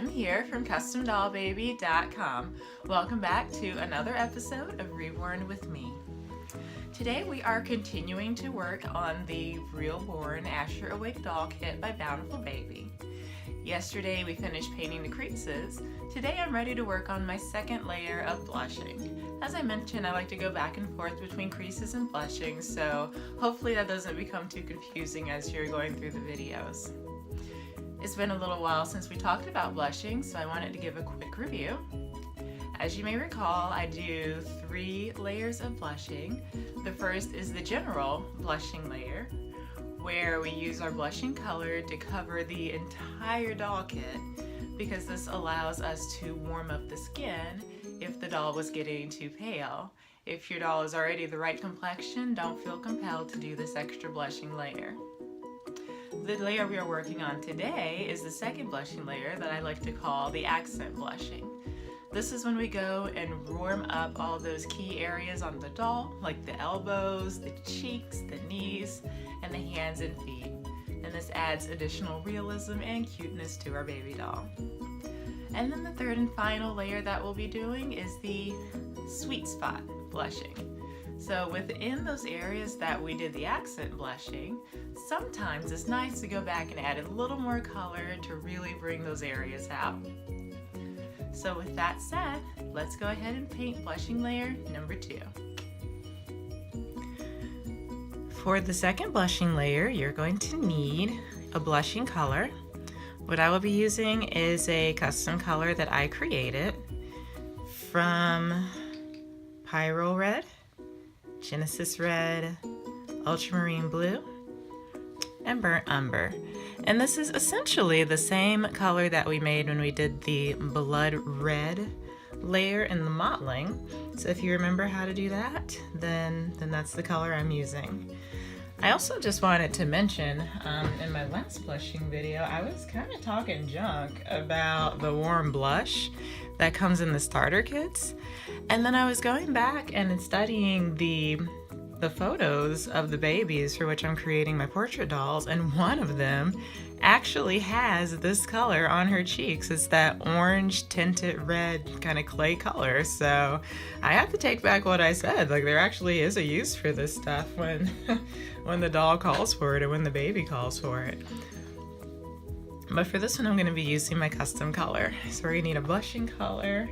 Kim here from CustomDollBaby.com. Welcome back to another episode of Reborn with me. Today we are continuing to work on the Realborn Asher Awake doll kit by Bountiful Baby. Yesterday we finished painting the creases. Today I'm ready to work on my second layer of blushing. As I mentioned, I like to go back and forth between creases and blushing, so hopefully that doesn't become too confusing as you're going through the videos. It's been a little while since we talked about blushing, so I wanted to give a quick review. As you may recall, I do 3 layers of blushing. The first is the general blushing layer, where we use our blushing color to cover the entire doll kit, because this allows us to warm up the skin if the doll was getting too pale. If your doll is already the right complexion, don't feel compelled to do this extra blushing layer. The layer we are working on today is the second blushing layer that I like to call the accent blushing. This is when we go and warm up all those key areas on the doll, like the elbows, the cheeks, the knees, and the hands and feet. And this adds additional realism and cuteness to our baby doll. And then the third and final layer that we'll be doing is the sweet spot blushing. So within those areas that we did the accent blushing, sometimes it's nice to go back and add a little more color to really bring those areas out. So with that said, let's go ahead and paint blushing layer number 2. For the second blushing layer, you're going to need a blushing color. What I will be using is a custom color that I created from Pyro Red, Genesis Red, Ultramarine Blue, and Burnt Umber. And this is essentially the same color that we made when we did the blood red layer in the mottling. So if you remember how to do that, then that's the color I'm using. I also just wanted to mention, in my last blushing video, I was kind of talking junk about the warm blush that comes in the starter kits. And then I was going back and studying the photos of the babies for which I'm creating my portrait dolls, and one of them actually has this color on her cheeks. It's that orange tinted red kind of clay color. So I have to take back what I said. Like, there actually is a use for this stuff when when the doll calls for it or when the baby calls for it. But for this one, I'm going to be using my custom color. So we're going to need a blushing color.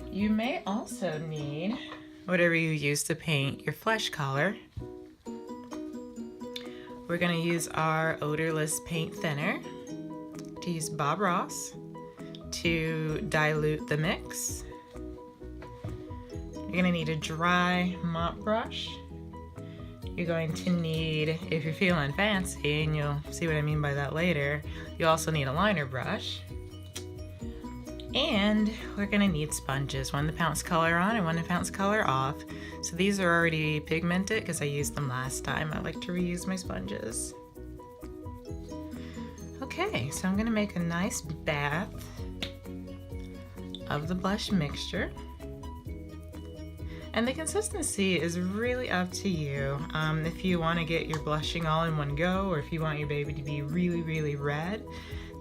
You may also need whatever you use to paint your flesh color. We're going to use our odorless paint thinner, to use Bob Ross to dilute the mix. You're going to need a dry mop brush. You're going to need, if you're feeling fancy, and you'll see what I mean by that later, you also need a liner brush. And we're going to need sponges, one to bounce color on and one to bounce color off. So these are already pigmented because I used them last time. I like to reuse my sponges. Okay, so I'm going to make a nice bath of the blush mixture. And the consistency is really up to you. If you want to get your blushing all in one go, or if you want your baby to be really, really red,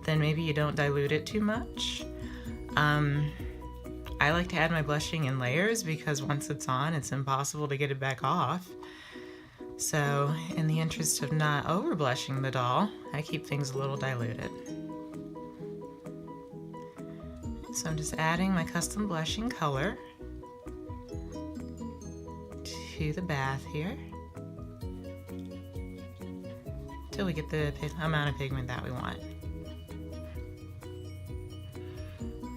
then maybe you don't dilute it too much. I like to add my blushing in layers because once it's on, it's impossible to get it back off. So in the interest of not over blushing the doll, I keep things a little diluted. So I'm just adding my custom blushing color to the bath here till we get the amount of pigment that we want.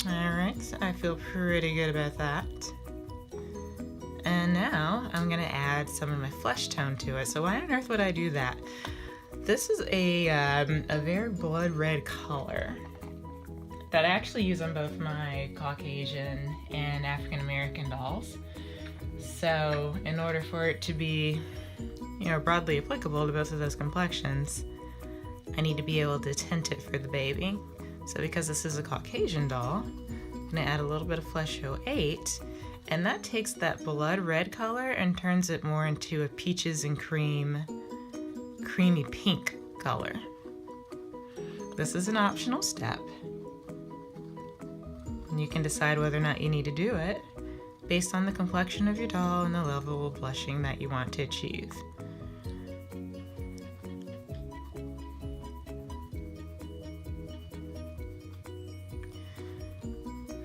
Alright, so I feel pretty good about that. And now I'm going to add some of my flesh tone to it. So why on earth would I do that? This is a very blood red color that I actually use on both my Caucasian and African American dolls. So in order for it to be, broadly applicable to both of those complexions, I need to be able to tint it for the baby. So because this is a Caucasian doll, I'm going to add a little bit of Flesh 08, and that takes that blood red color and turns it more into a peaches and creamy pink color. This is an optional step. And you can decide whether or not you need to do it based on the complexion of your doll and the level of blushing that you want to achieve.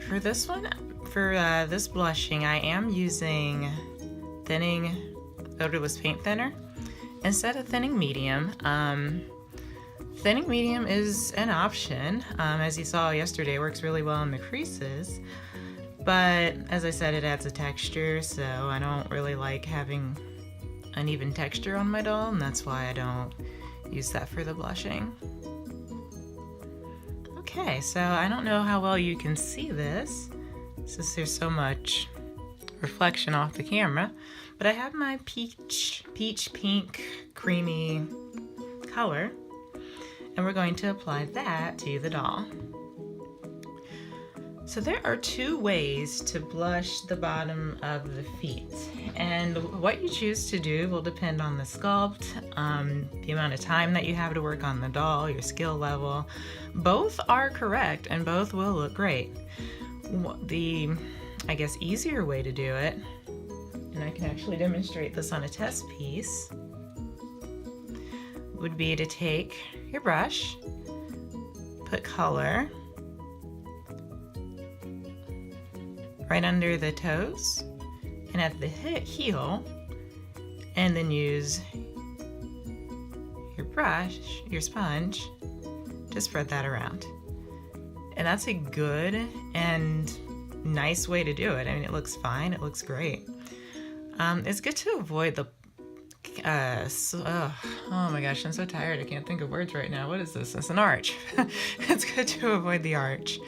For this one, for this blushing, I am using thinning odorless paint thinner instead of thinning medium. Thinning medium is an option. As you saw yesterday, it works really well in the creases, but as I said, it adds a texture, so I don't really like having uneven texture on my doll, and that's why I don't use that for the blushing. Okay, so I don't know how well you can see this since there's so much reflection off the camera, but I have my peach pink creamy color, and we're going to apply that to the doll. So there are two ways to blush the bottom of the feet, and what you choose to do will depend on the sculpt, the amount of time that you have to work on the doll, your skill level. Both are correct and both will look great. The, I guess, easier way to do it, and I can actually demonstrate this on a test piece, would be to take your brush, put color right under the toes and at the heel, and then use your brush, your sponge, to spread that around. And that's a good and nice way to do it. I mean, it looks fine, it looks great. It's good to avoid the oh my gosh, I'm so tired, I can't think of words right now. What is this? It's an arch. It's good to avoid the arch,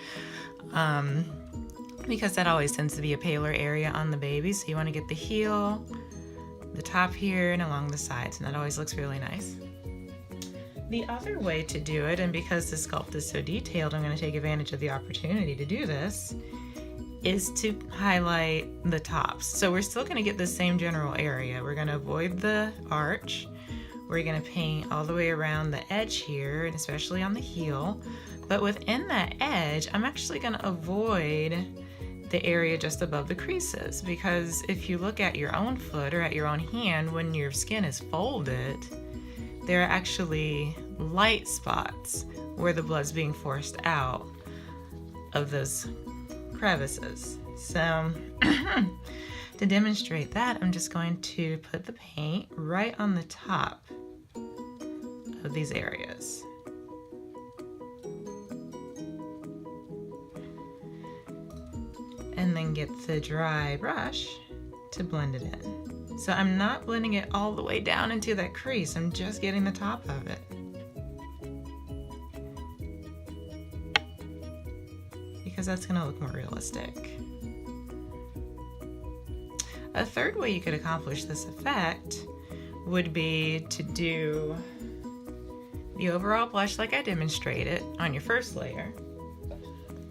because that always tends to be a paler area on the baby, so you want to get the heel, the top here, and along the sides, and that always looks really nice. The other way to do it, and because the sculpt is so detailed, I'm going to take advantage of the opportunity to do this, is to highlight the tops. So we're still going to get the same general area. We're going to avoid the arch. We're going to paint all the way around the edge here, and especially on the heel. But within that edge, I'm actually going to avoid the area just above the creases, because if you look at your own foot or at your own hand, when your skin is folded, there are actually light spots where the blood's being forced out of those crevices. So to demonstrate that, I'm just going to put the paint right on the top of these areas. And then get the dry brush to blend it in. So I'm not blending it all the way down into that crease, I'm just getting the top of it. Because that's gonna look more realistic. A third way you could accomplish this effect would be to do the overall blush like I demonstrated on your first layer.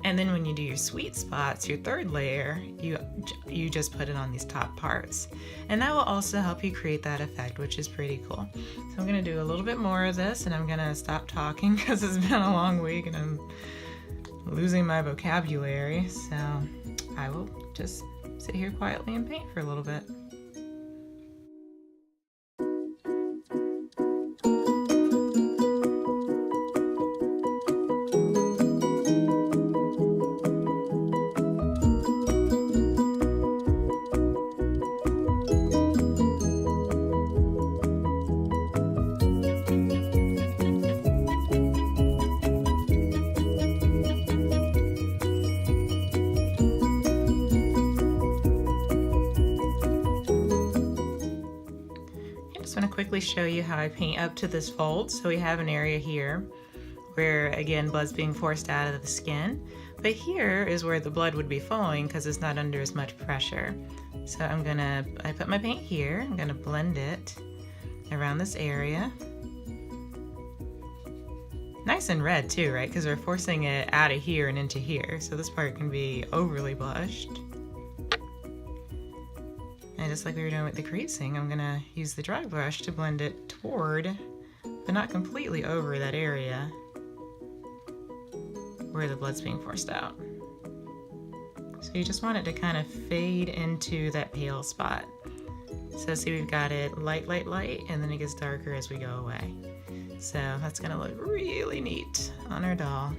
And then when you do your sweet spots, your third layer, you just put it on these top parts. And that will also help you create that effect, which is pretty cool. So I'm gonna do a little bit more of this, and I'm gonna stop talking because it's been a long week and I'm losing my vocabulary. So I will just sit here quietly and paint for a little bit. I just want to quickly show you how I paint up to this fold. So we have an area here where, again, blood's being forced out of the skin, but here is where the blood would be flowing because it's not under as much pressure. So I put my paint here, I'm gonna blend it around this area. Nice and red too, right? Because we're forcing it out of here and into here, so this part can be overly blushed. And just like we were doing with the creasing, I'm gonna use the dry brush to blend it toward, but not completely over, that area where the blood's being forced out. So you just want it to kind of fade into that pale spot. So see, we've got it light, light, light, and then it gets darker as we go away. So that's gonna look really neat on our doll.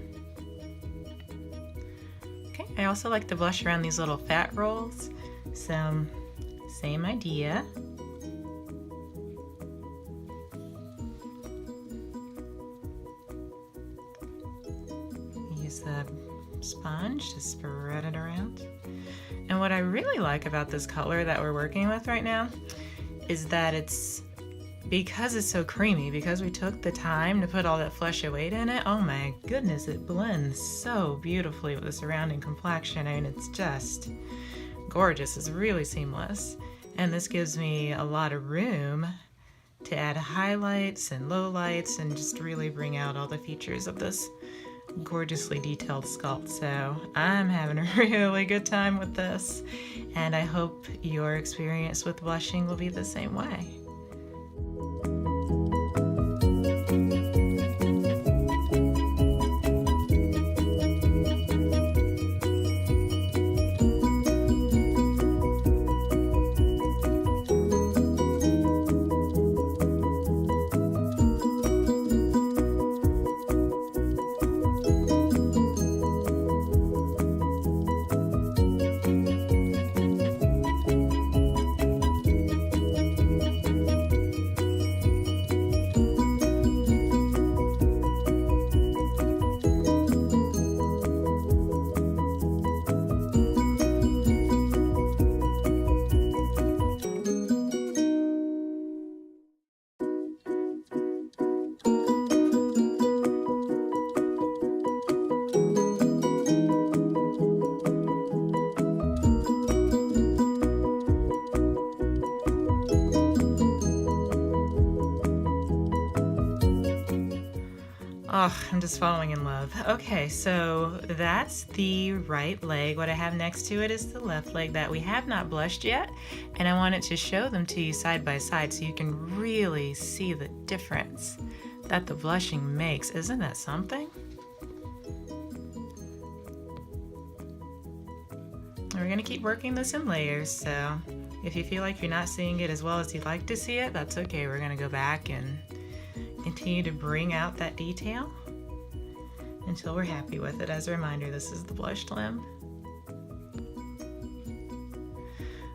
Okay, I also like to blush around these little fat rolls. So same idea. Use the sponge to spread it around. And what I really like about this color that we're working with right now is that because it's so creamy, because we took the time to put all that flesh of weight in it, oh my goodness, it blends so beautifully with the surrounding complexion. I mean, it's just gorgeous. It's really seamless. And this gives me a lot of room to add highlights and lowlights and just really bring out all the features of this gorgeously detailed sculpt. So I'm having a really good time with this, and I hope your experience with blushing will be the same way. Oh, I'm just falling in love. Okay, so that's the right leg. What I have next to it is the left leg that we have not blushed yet, and I wanted to show them to you side by side so you can really see the difference that the blushing makes. Isn't that something? We're gonna keep working this in layers, so if you feel like you're not seeing it as well as you'd like to see it, that's okay. We're gonna go back and continue to bring out that detail until we're happy with it. As a reminder, this is the blushed limb.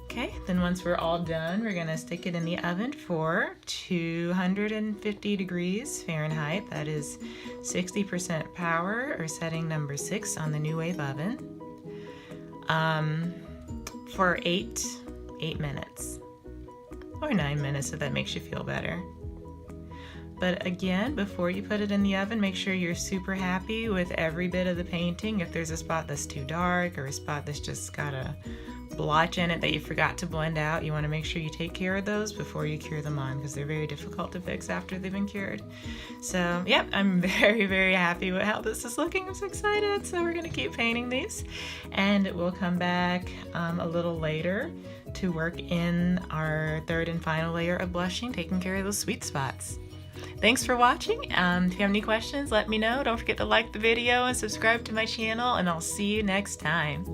Okay, then once we're all done, we're gonna stick it in the oven for 250 degrees Fahrenheit. That is 60% power, or setting number 6 on the New Wave oven, for 8 minutes, or 9 minutes if that makes you feel better. But again, before you put it in the oven, make sure you're super happy with every bit of the painting. If there's a spot that's too dark or a spot that's just got a blotch in it that you forgot to blend out, you want to make sure you take care of those before you cure them on, because they're very difficult to fix after they've been cured. So yep, I'm very, very happy with how this is looking. I'm so excited. So we're going to keep painting these, and we'll come back a little later to work in our third and final layer of blushing, taking care of those sweet spots. Thanks for watching. If you have any questions, let me know. Don't forget to like the video and subscribe to my channel, and I'll see you next time.